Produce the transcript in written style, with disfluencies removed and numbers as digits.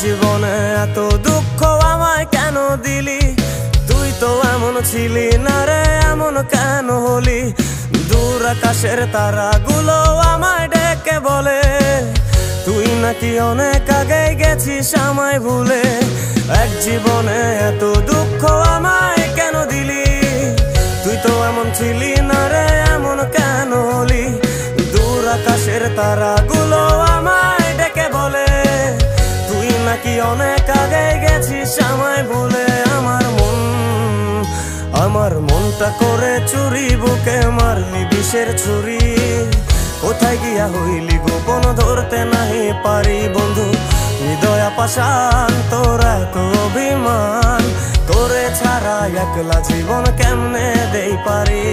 জীবনে এত দুঃখ আমায় কেন দিলি? তুই তো এমন ছিলি না রে, এমন কেন হলি? দূর আকাশের তারাগুলো আমায় ডেকে বলে তুই নাকি অনেক আগে গেছিস আমায় ভুলে। এক জীবনে এত দুঃখ আমায় কেন দিলি? তুই তো এমন ছিলি না রে, এমন কেন হলি? দূর আকাশের তারাগুলো আমায় ডেকে বলে তুই নাকি অনেক আগে গেছিস আমায় ভুলে। আমার মনটা করে চুরি, বুকে মারলি বিষের ছুরি। কোথায় গিয়া হইলি গোপন ধরতে নাহি পারি বন্ধু। হৃদয় পাষাণ তোর এত অভিমান, তোরে ছাড়া একলা জীবন কেমনে দেই পারি।